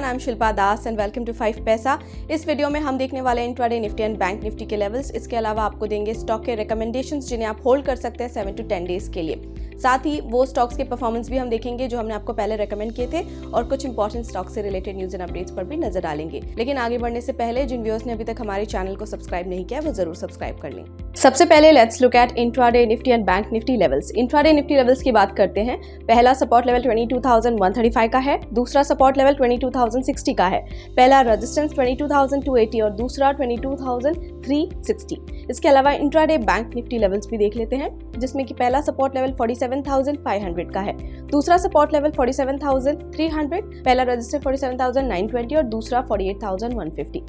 I am Shilpa Das and welcome to 5 Paisa. इस video में हम देखने वाले हैं intraday Nifty and bank Nifty के लेवल्स। इसके अलावा आपको देंगे स्टॉक के रिकमेंडेशंस जिन्हें आप होल्ड कर सकते हैं 7 to 10 डेज के लिए। साथ ही वो स्टॉक्स के परफॉर्मेंस भी हम देखेंगे जो हमने आपको पहले रेकमेंड किए थे और कुछ इंपॉर्टेंट स्टॉक से रिलेटेड न्यूज एंड अपडेट्स पर भी नजर डालेंगे। लेकिन आगे बढ़ने से पहले जिन व्यूअर्स ने अभी तक हमारे चैनल को सब्सक्राइब नहीं किया वो जरूर सब्सक्राइब कर लें। सबसे पहले let's look at intraday Nifty and bank Nifty levels. Intraday Nifty levels की बात करते हैं। पहला सपोर्ट लेवल 22,135 का है, दूसरा सपोर्ट लेवल 22,060 का है, पहला रेजिस्टेंस 22,280 और दूसरा 22,360। इसके अलावा इंट्राडे बैंक निफ्टी लेवल्स भी देख लेते हैं, जिसमें कि पहला सपोर्ट लेवल 47,500 का है, दूसरा सपोर्ट लेवल 47,300, पहला रेजिस्टेंस 47,920 और दूसरा 48,150।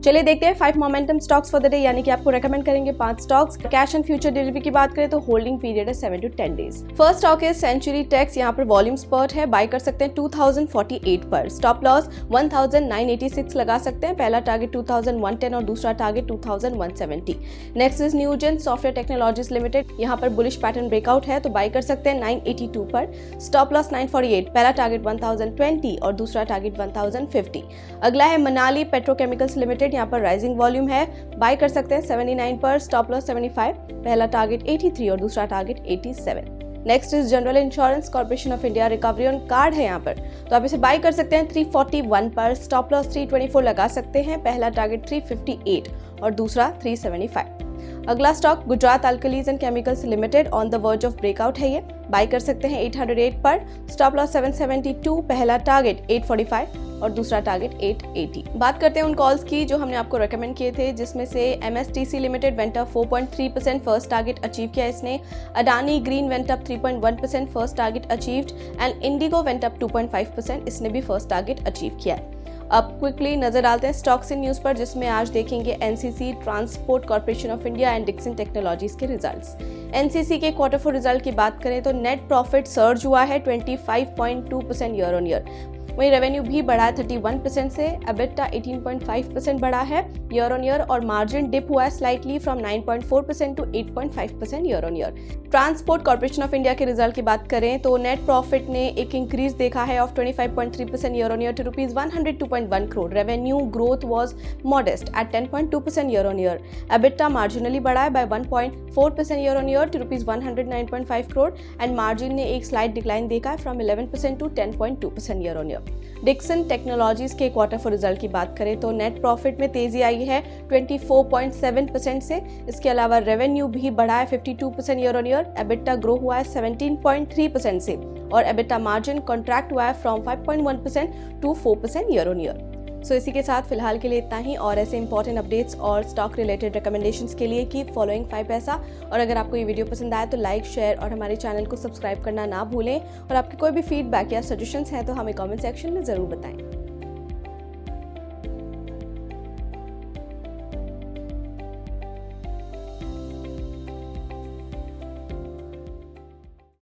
चलिए देखते हैं 5 momentum stocks for the day, यानी कि आपको रेकमेंड करेंगे 5 stocks. Cash and future delivery की बात करें तो होल्डिंग पीरियड है 7 to 10 डेज। फर्स्ट स्टॉक है सेंचुरी टेक्स। यहाँ पर वॉल्यूम स्पर्ट है, बाय कर सकते हैं 2048 पर। स्टॉप लॉस 1986 लगा सकते हैं, पहला टारगेट 2110 और दूसरा target 2170। Next is Newgen software technologies limited. यहाँ पर बुलिश पैटर्न ब्रेकआउट है तो बाय कर सकते हैं 982 पर। स्टॉप लॉस 948, पहला टारगेट 1020 और दूसरा टारगेट 1050। अगला है मनाली पेट्रोकेमिकल्स लिमिटेड। यहाँ पर राइजिंग वॉल्यूम है, बाय कर सकते हैं 79 पर। स्टॉप लॉस 75, पहला टारगेट 83 और दूसरा target 87। Next is general insurance corporation of India, recovery on card है यहाँ पर, तो आप इसे बाय कर सकते हैं 341 पर। स्टॉप लॉस 324 लगा सकते हैं, पहला टारगेट 358 और दूसरा 375। अगला stock Gujarat alkalis and chemicals limited, on the verge of breakout है ये, बाय कर सकते हैं 808 पर। स्टॉप लॉस 772, पहला टारगेट 845 और दूसरा टारगेट 880। बात करते हैं उन कॉल्स की जो हमने आपको रेकमेंड किए थे, जिसमें से MSTC limited went up 4.3%, first target achieve किया इसने। Adani green went up 3.1%, first target achieved. And Indigo went up 2.5%, इसने भी फर्स्ट टारगेट अचीव किया है। अब क्विकली नजर डालते हैं स्टॉक्स इन न्यूज़ पर, जिसमें आज देखेंगे NCC, transport corporation of India and Dixon technologies के रिजल्ट्स। NCC के क्वार्टर 4 रिजल्ट की बात करें तो नेट प्रॉफिट सर्ज हुआ है 25.2% ईयर ऑन ईयर। वहीं रेवेन्यू भी बढ़ा है 31% से, एबिटा 18.5% बढ़ा है ईयर ऑन ईयर और मार्जिन डिप हुआ है slightly from 9.4% to 8.5% year on year. Transport corporation of India के रिजल्ट की बात करें तो नेट प्रॉफिट ने एक इंक्रीज देखा है of 25.3% year on year to ₹102.1 crore. Revenue growth was modest at 10.2% year on year. EBITDA marginally बढ़ा है by 1.4% year on year to ₹109.5 crore and margin ने एक स्लाइट डिक्लाइन देखा है from 11% to 10.2% year on year. Dixon technologies के quarter 4 result की बात करें तो नेट प्रॉफिट में तेजी आई है 24.7% से। इसके अलावा रेवेन्यू भी बढ़ा है 52% year on year. EBITDA grow हुआ है 17.3% से और एबिटा मार्जिन कॉन्ट्रैक्ट हुआ है from 5.1% to 4% year on year. So इसी के साथ फिलहाल के लिए इतना ही, और ऐसे इंपॉर्टेंट अपडेट्स और स्टॉक रिलेटेड रिकमेंडेशंस के लिए कीप फॉलोइंग 5 पैसा। और अगर आपको ये वीडियो पसंद आए तो लाइक, शेयर और हमारे चैनल को सब्सक्राइब करना ना भूलें। और आपके कोई भी फीडबैक या सजेशंस हैं तो हमें कमेंट सेक्शन में ज़रूर बताएं।